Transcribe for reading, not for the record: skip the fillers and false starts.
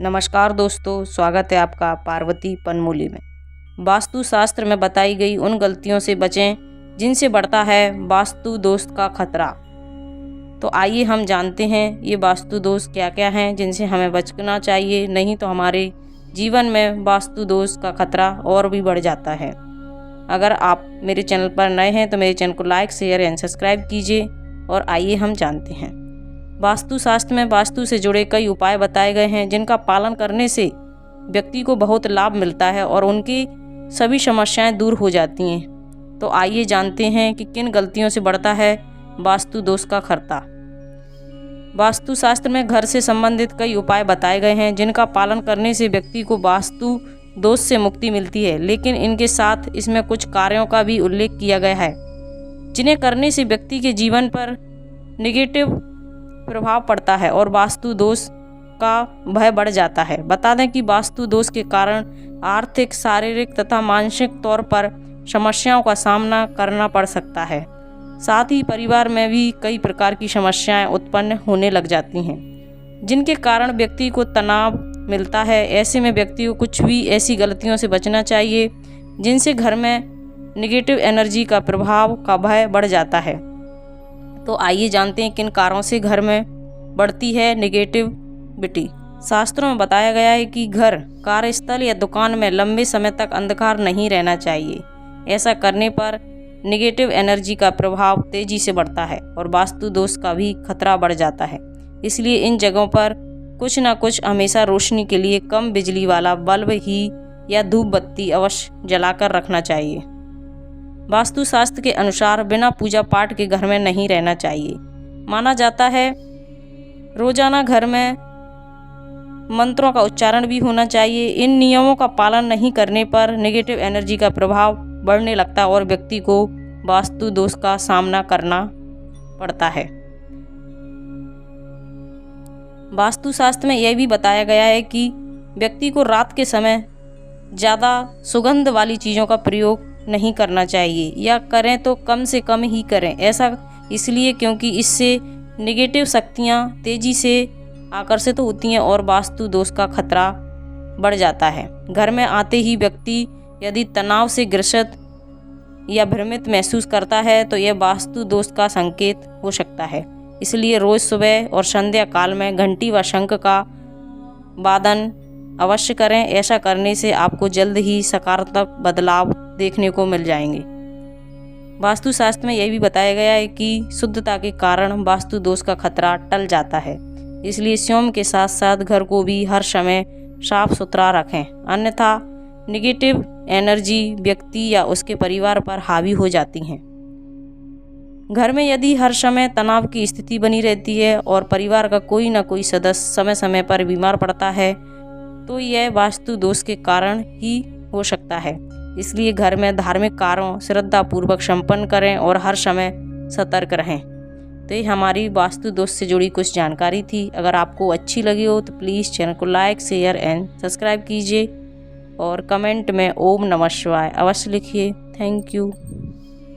नमस्कार दोस्तों, स्वागत है आपका पार्वती पनमूली में। वास्तु शास्त्र में बताई गई उन गलतियों से बचें जिनसे बढ़ता है वास्तु दोष का खतरा। तो आइए हम जानते हैं ये वास्तु दोष क्या क्या हैं जिनसे हमें बचना चाहिए, नहीं तो हमारे जीवन में वास्तु दोष का खतरा और भी बढ़ जाता है। अगर आप मेरे चैनल पर नए हैं तो मेरे चैनल को लाइक, शेयर एंड सब्सक्राइब कीजिए। और आइए हम जानते हैं। वास्तु शास्त्र में वास्तु से जुड़े कई उपाय बताए गए हैं जिनका पालन करने से व्यक्ति को बहुत लाभ मिलता है और उनकी सभी समस्याएं दूर हो जाती हैं। तो आइए जानते हैं कि किन गलतियों से बढ़ता है वास्तु दोष का खतरा। वास्तु शास्त्र में घर से संबंधित कई उपाय बताए गए हैं जिनका पालन करने से व्यक्ति को वास्तु दोष से मुक्ति मिलती है, लेकिन इनके साथ इसमें कुछ कार्यों का भी उल्लेख किया गया है जिन्हें करने से व्यक्ति के जीवन पर नेगेटिव प्रभाव पड़ता है और वास्तु दोष का भय बढ़ जाता है। बता दें कि वास्तु दोष के कारण आर्थिक, शारीरिक तथा मानसिक तौर पर समस्याओं का सामना करना पड़ सकता है। साथ ही परिवार में भी कई प्रकार की समस्याएं उत्पन्न होने लग जाती हैं जिनके कारण व्यक्ति को तनाव मिलता है। ऐसे में व्यक्ति को कुछ भी ऐसी गलतियों से बचना चाहिए जिनसे घर में नेगेटिव एनर्जी का प्रभाव का भय बढ़ जाता है। तो आइए जानते हैं किन कारणों से घर में बढ़ती है नेगेटिविटी। शास्त्रों में बताया गया है कि घर, कार्यस्थल या दुकान में लंबे समय तक अंधकार नहीं रहना चाहिए। ऐसा करने पर नेगेटिव एनर्जी का प्रभाव तेजी से बढ़ता है और वास्तु दोष का भी खतरा बढ़ जाता है। इसलिए इन जगहों पर कुछ न कुछ हमेशा रोशनी के लिए कम बिजली वाला बल्ब ही या धूप बत्ती अवश्य जलाकर रखना चाहिए। वास्तु शास्त्र के अनुसार बिना पूजा पाठ के घर में नहीं रहना चाहिए। माना जाता है रोजाना घर में मंत्रों का उच्चारण भी होना चाहिए। इन नियमों का पालन नहीं करने पर नेगेटिव एनर्जी का प्रभाव बढ़ने लगता है और व्यक्ति को वास्तु दोष का सामना करना पड़ता है। वास्तु शास्त्र में यह भी बताया गया है कि व्यक्ति को रात के समय ज़्यादा सुगंध वाली चीज़ों का प्रयोग नहीं करना चाहिए, या करें तो कम से कम ही करें। ऐसा इसलिए क्योंकि इससे नेगेटिव शक्तियाँ तेज़ी से आकर्षित होती हैं और वास्तु दोष का खतरा बढ़ जाता है। घर में आते ही व्यक्ति यदि तनाव से ग्रसित या भ्रमित महसूस करता है तो यह वास्तु दोष का संकेत हो सकता है। इसलिए रोज़ सुबह और संध्या काल में घंटी व शंख का वादन अवश्य करें। ऐसा करने से आपको जल्द ही सकारात्मक बदलाव देखने को मिल जाएंगे। वास्तु शास्त्र में यह भी बताया गया है कि शुद्धता के कारण वास्तु दोष का खतरा टल जाता है। इसलिए स्वयं के साथ साथ घर को भी हर समय साफ सुथरा रखें, अन्यथा नेगेटिव एनर्जी व्यक्ति या उसके परिवार पर हावी हो जाती हैं। घर में यदि हर समय तनाव की स्थिति बनी रहती है और परिवार का कोई न कोई सदस्य समय समय पर बीमार पड़ता है तो यह वास्तु दोष के कारण ही हो सकता है। इसलिए घर में धार्मिक कार्यों श्रद्धापूर्वक संपन्न करें और हर समय सतर्क रहें। तो ये हमारी वास्तु दोष से जुड़ी कुछ जानकारी थी। अगर आपको अच्छी लगी हो तो प्लीज़ चैनल को लाइक, शेयर एंड सब्सक्राइब कीजिए और कमेंट में ओम नमः शिवाय अवश्य लिखिए। Thank you.